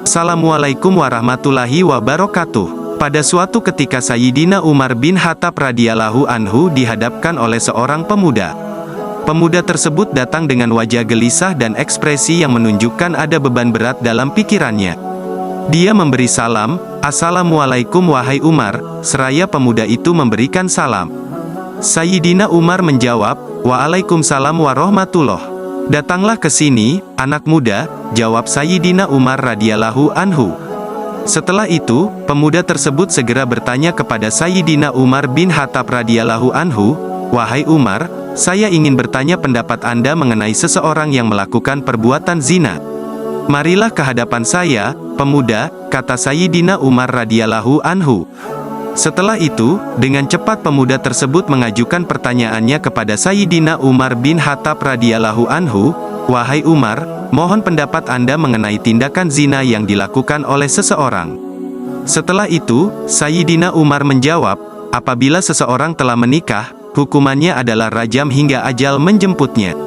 Assalamualaikum warahmatullahi wabarakatuh. Pada suatu ketika Sayyidina Umar bin Khattab radhiyallahu anhu dihadapkan oleh seorang pemuda. Pemuda tersebut datang dengan wajah gelisah dan ekspresi yang menunjukkan ada beban berat dalam pikirannya. Dia memberi salam, "Assalamualaikum wahai Umar," seraya pemuda itu memberikan salam. Sayyidina Umar menjawab, "Waalaikumsalam warahmatullah." "Datanglah ke sini, anak muda," jawab Sayyidina Umar radhiyallahu anhu. Setelah itu, pemuda tersebut segera bertanya kepada Sayyidina Umar bin Khattab radhiyallahu anhu, "Wahai Umar, saya ingin bertanya pendapat Anda mengenai seseorang yang melakukan perbuatan zina." "Marilah ke hadapan saya, pemuda," kata Sayyidina Umar radhiyallahu anhu. Setelah itu, dengan cepat pemuda tersebut mengajukan pertanyaannya kepada Sayyidina Umar bin Khattab radhiyallahu anhu, "Wahai Umar, mohon pendapat Anda mengenai tindakan zina yang dilakukan oleh seseorang." Setelah itu, Sayyidina Umar menjawab, "Apabila seseorang telah menikah, hukumannya adalah rajam hingga ajal menjemputnya.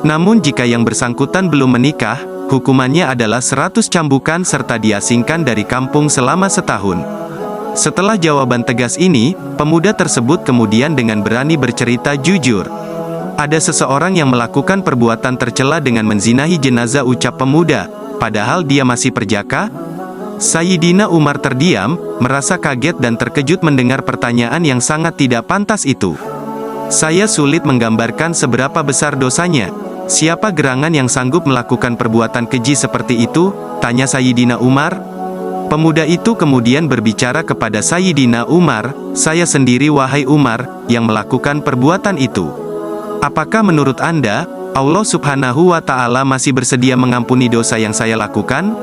Namun jika yang bersangkutan belum menikah, hukumannya adalah 100 cambukan serta diasingkan dari kampung selama setahun." Setelah jawaban tegas ini, pemuda tersebut kemudian dengan berani bercerita jujur. "Ada seseorang yang melakukan perbuatan tercela dengan menzinahi jenazah," ucap pemuda, "padahal dia masih perjaka?" Sayyidina Umar terdiam, merasa kaget dan terkejut mendengar pertanyaan yang sangat tidak pantas itu. "Saya sulit menggambarkan seberapa besar dosanya. Siapa gerangan yang sanggup melakukan perbuatan keji seperti itu?" tanya Sayyidina Umar. Pemuda itu kemudian berbicara kepada Sayyidina Umar, "Saya sendiri wahai Umar, yang melakukan perbuatan itu. Apakah menurut Anda, Allah subhanahu wa ta'ala masih bersedia mengampuni dosa yang saya lakukan?"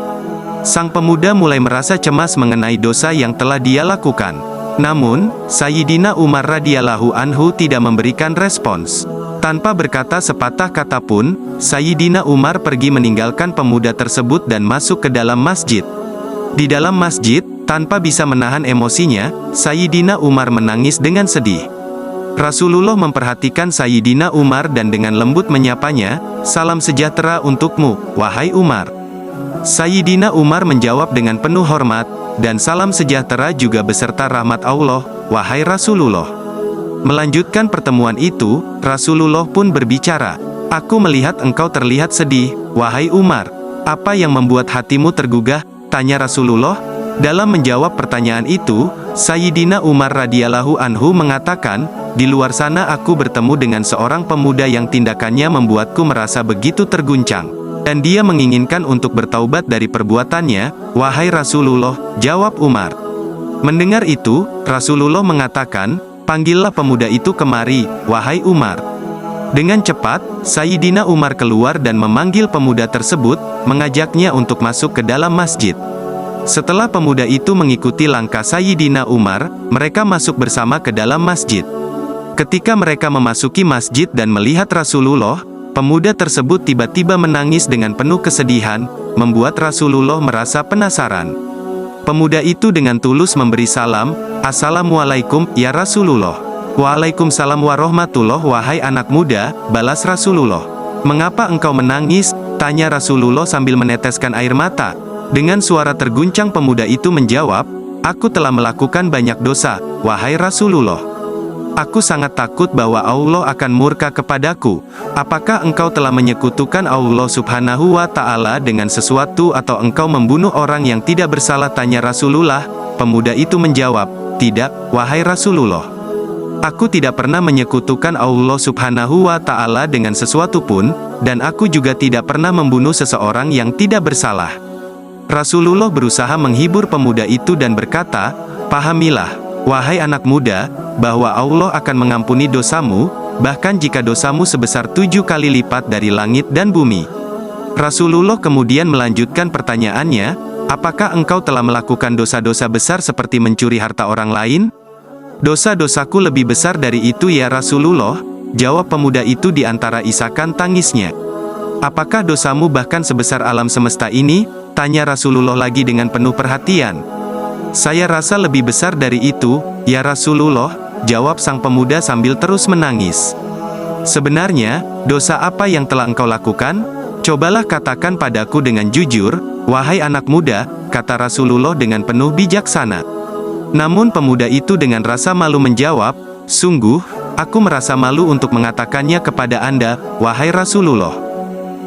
Sang pemuda mulai merasa cemas mengenai dosa yang telah dia lakukan. Namun, Sayyidina Umar radhiyallahu anhu tidak memberikan respons. Tanpa berkata sepatah kata pun, Sayyidina Umar pergi meninggalkan pemuda tersebut dan masuk ke dalam masjid. Di dalam masjid, tanpa bisa menahan emosinya, Sayyidina Umar menangis dengan sedih. Rasulullah memperhatikan Sayyidina Umar dan dengan lembut menyapanya, "Salam sejahtera untukmu, wahai Umar." Sayyidina Umar menjawab dengan penuh hormat, "Dan salam sejahtera juga beserta rahmat Allah, wahai Rasulullah." Melanjutkan pertemuan itu, Rasulullah pun berbicara, "Aku melihat engkau terlihat sedih, wahai Umar. Apa yang membuat hatimu tergugah?" tanya Rasulullah. Dalam menjawab pertanyaan itu, Sayyidina Umar radhiyallahu anhu mengatakan, "Di luar sana aku bertemu dengan seorang pemuda yang tindakannya membuatku merasa begitu terguncang. Dan dia menginginkan untuk bertaubat dari perbuatannya, wahai Rasulullah," jawab Umar. Mendengar itu, Rasulullah mengatakan, "Panggillah pemuda itu kemari, wahai Umar." Dengan cepat, Sayyidina Umar keluar dan memanggil pemuda tersebut, mengajaknya untuk masuk ke dalam masjid. Setelah pemuda itu mengikuti langkah Sayyidina Umar, mereka masuk bersama ke dalam masjid. Ketika mereka memasuki masjid dan melihat Rasulullah, pemuda tersebut tiba-tiba menangis dengan penuh kesedihan, membuat Rasulullah merasa penasaran. Pemuda itu dengan tulus memberi salam, "Assalamualaikum, ya Rasulullah." "Waalaikumsalam warahmatullah wahai anak muda," balas Rasulullah. "Mengapa engkau menangis?" tanya Rasulullah sambil meneteskan air mata. Dengan suara terguncang pemuda itu menjawab, "Aku telah melakukan banyak dosa, wahai Rasulullah. Aku sangat takut bahwa Allah akan murka kepadaku. Apakah engkau telah menyekutukan Allah subhanahu wa ta'ala dengan sesuatu atau engkau membunuh orang yang tidak bersalah?" tanya Rasulullah. Pemuda itu menjawab, "Tidak, wahai Rasulullah. Aku tidak pernah menyekutukan Allah subhanahu wa ta'ala dengan sesuatu pun, dan aku juga tidak pernah membunuh seseorang yang tidak bersalah." Rasulullah berusaha menghibur pemuda itu dan berkata, "Pahamilah, wahai anak muda, bahwa Allah akan mengampuni dosamu, bahkan jika dosamu sebesar 7 kali lipat dari langit dan bumi." Rasulullah kemudian melanjutkan pertanyaannya, "Apakah engkau telah melakukan dosa-dosa besar seperti mencuri harta orang lain?" "Dosa-dosaku lebih besar dari itu ya Rasulullah," jawab pemuda itu di antara isakan tangisnya. "Apakah dosamu bahkan sebesar alam semesta ini?" tanya Rasulullah lagi dengan penuh perhatian. "Saya rasa lebih besar dari itu, ya Rasulullah," jawab sang pemuda sambil terus menangis. "Sebenarnya, dosa apa yang telah engkau lakukan? Cobalah katakan padaku dengan jujur." "Wahai anak muda," kata Rasulullah dengan penuh bijaksana. Namun pemuda itu dengan rasa malu menjawab, "Sungguh, aku merasa malu untuk mengatakannya kepada Anda, wahai Rasulullah."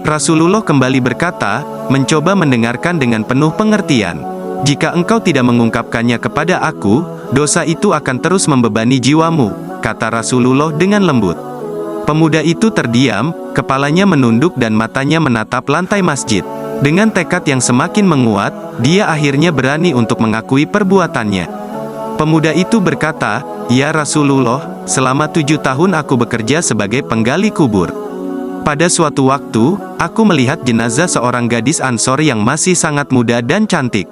Rasulullah kembali berkata, mencoba mendengarkan dengan penuh pengertian. "Jika engkau tidak mengungkapkannya kepada aku, dosa itu akan terus membebani jiwamu," kata Rasulullah dengan lembut. Pemuda itu terdiam, kepalanya menunduk dan matanya menatap lantai masjid. Dengan tekad yang semakin menguat, dia akhirnya berani untuk mengakui perbuatannya. Pemuda itu berkata, "Ya Rasulullah, selama 7 tahun aku bekerja sebagai penggali kubur. Pada suatu waktu, aku melihat jenazah seorang gadis Ansor yang masih sangat muda dan cantik.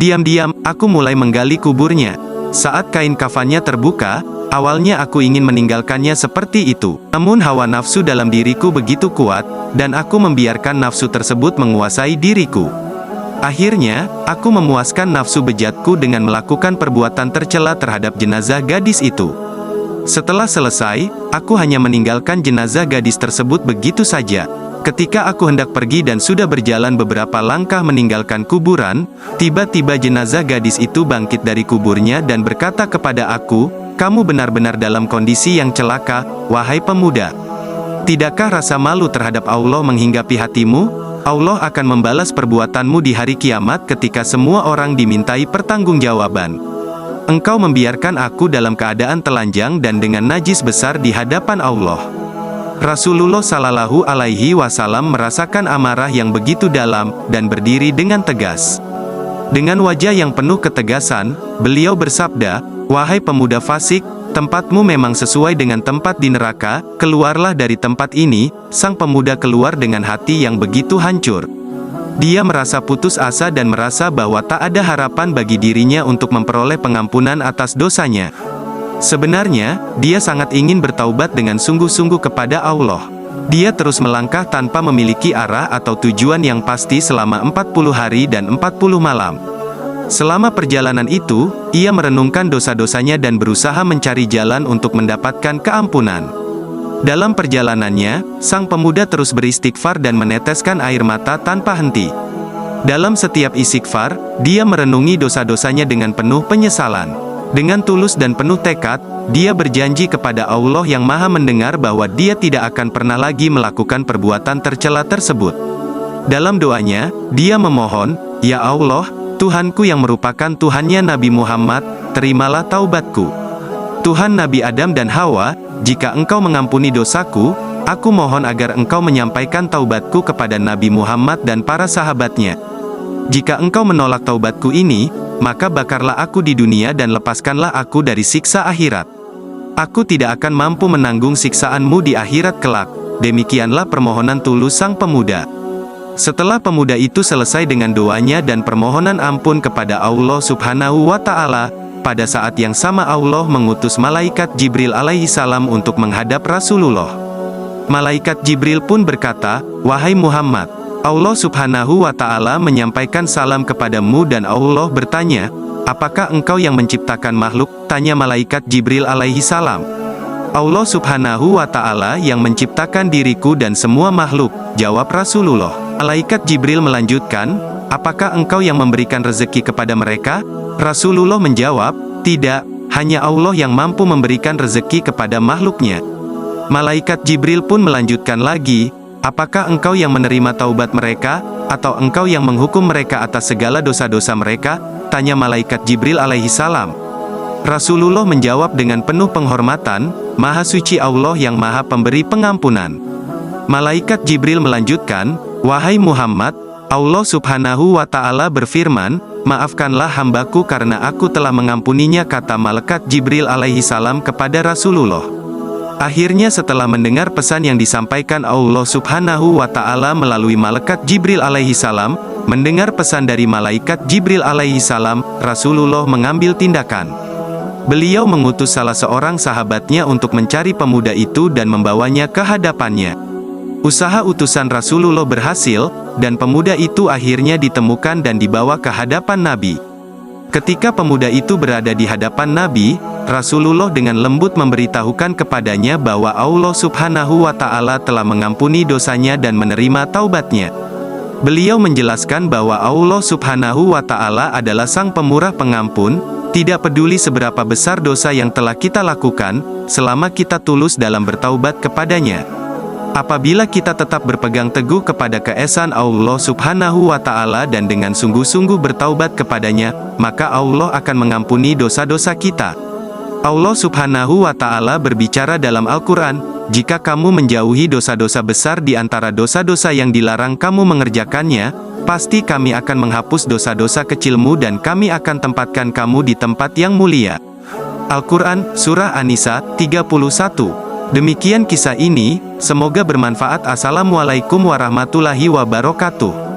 Diam-diam, aku mulai menggali kuburnya. Saat kain kafannya terbuka, awalnya aku ingin meninggalkannya seperti itu. Namun hawa nafsu dalam diriku begitu kuat, dan aku membiarkan nafsu tersebut menguasai diriku. Akhirnya, aku memuaskan nafsu bejatku dengan melakukan perbuatan tercela terhadap jenazah gadis itu. Setelah selesai, aku hanya meninggalkan jenazah gadis tersebut begitu saja. Ketika aku hendak pergi dan sudah berjalan beberapa langkah meninggalkan kuburan, tiba-tiba jenazah gadis itu bangkit dari kuburnya dan berkata kepada aku, 'Kamu benar-benar dalam kondisi yang celaka, wahai pemuda. Tidakkah rasa malu terhadap Allah menghinggapi hatimu? Allah akan membalas perbuatanmu di hari kiamat ketika semua orang dimintai pertanggungjawaban. Engkau membiarkan aku dalam keadaan telanjang dan dengan najis besar di hadapan Allah.'" Rasulullah Shallallahu Alaihi Wasallam merasakan amarah yang begitu dalam, dan berdiri dengan tegas. Dengan wajah yang penuh ketegasan, beliau bersabda, "Wahai pemuda fasik, tempatmu memang sesuai dengan tempat di neraka, keluarlah dari tempat ini." Sang pemuda keluar dengan hati yang begitu hancur. Dia merasa putus asa dan merasa bahwa tak ada harapan bagi dirinya untuk memperoleh pengampunan atas dosanya. Sebenarnya, dia sangat ingin bertaubat dengan sungguh-sungguh kepada Allah. Dia terus melangkah tanpa memiliki arah atau tujuan yang pasti selama 40 hari dan 40 malam. Selama perjalanan itu, ia merenungkan dosa-dosanya dan berusaha mencari jalan untuk mendapatkan keampunan. Dalam perjalanannya, sang pemuda terus beristighfar dan meneteskan air mata tanpa henti. Dalam setiap istighfar, dia merenungi dosa-dosanya dengan penuh penyesalan. Dengan tulus dan penuh tekad, dia berjanji kepada Allah yang Maha Mendengar bahwa dia tidak akan pernah lagi melakukan perbuatan tercela tersebut. Dalam doanya, dia memohon, "Ya Allah, Tuhanku yang merupakan Tuhannya Nabi Muhammad, terimalah taubatku. Tuhan Nabi Adam dan Hawa, jika Engkau mengampuni dosaku, aku mohon agar Engkau menyampaikan taubatku kepada Nabi Muhammad dan para sahabatnya. Jika Engkau menolak taubatku ini, maka bakarlah aku di dunia dan lepaskanlah aku dari siksa akhirat. Aku tidak akan mampu menanggung siksaanmu di akhirat kelak." Demikianlah permohonan tulus sang pemuda. Setelah pemuda itu selesai dengan doanya dan permohonan ampun kepada Allah Subhanahu wa Ta'ala, pada saat yang sama Allah mengutus malaikat Jibril alaihi salam untuk menghadap Rasulullah. Malaikat Jibril pun berkata, "Wahai Muhammad, Allah Subhanahu wa Ta'ala menyampaikan salam kepadamu." Dan Allah bertanya, "Apakah engkau yang menciptakan makhluk?" tanya malaikat Jibril alaihi salam. "Allah Subhanahu wa Ta'ala yang menciptakan diriku dan semua makhluk," jawab Rasulullah. Malaikat Jibril melanjutkan, "Apakah engkau yang memberikan rezeki kepada mereka?" Rasulullah menjawab, "Tidak, hanya Allah yang mampu memberikan rezeki kepada makhluknya." Malaikat Jibril pun melanjutkan lagi, "Apakah engkau yang menerima taubat mereka, atau engkau yang menghukum mereka atas segala dosa-dosa mereka?" tanya malaikat Jibril alaihi salam. Rasulullah menjawab dengan penuh penghormatan, "Maha suci Allah yang Maha Pemberi Pengampunan." Malaikat Jibril melanjutkan, "Wahai Muhammad, Allah Subhanahu wa Ta'ala berfirman, 'Maafkanlah hambaku karena aku telah mengampuninya,' kata malaikat Jibril alaihi salam kepada Rasulullah. Akhirnya setelah mendengar pesan yang disampaikan Allah Subhanahu wa Ta'ala melalui malaikat Jibril alaihi salam, mendengar pesan dari malaikat Jibril alaihi salam, Rasulullah mengambil tindakan. Beliau mengutus salah seorang sahabatnya untuk mencari pemuda itu dan membawanya ke hadapannya. Usaha utusan Rasulullah berhasil, dan pemuda itu akhirnya ditemukan dan dibawa ke hadapan Nabi. Ketika pemuda itu berada di hadapan Nabi, Rasulullah dengan lembut memberitahukan kepadanya bahwa Allah Subhanahu wa Ta'ala telah mengampuni dosanya dan menerima taubatnya. Beliau menjelaskan bahwa Allah Subhanahu wa Ta'ala adalah Sang Pemurah Pengampun, tidak peduli seberapa besar dosa yang telah kita lakukan, selama kita tulus dalam bertaubat kepadanya. Apabila kita tetap berpegang teguh kepada keesaan Allah Subhanahu wa Ta'ala dan dengan sungguh-sungguh bertaubat kepadanya, maka Allah akan mengampuni dosa-dosa kita. Allah Subhanahu wa Ta'ala berbicara dalam Al-Quran, "Jika kamu menjauhi dosa-dosa besar di antara dosa-dosa yang dilarang kamu mengerjakannya, pasti kami akan menghapus dosa-dosa kecilmu dan kami akan tempatkan kamu di tempat yang mulia." Al-Quran, Surah An-Nisa, 31. Demikian kisah ini, semoga bermanfaat. Assalamualaikum warahmatullahi wabarakatuh.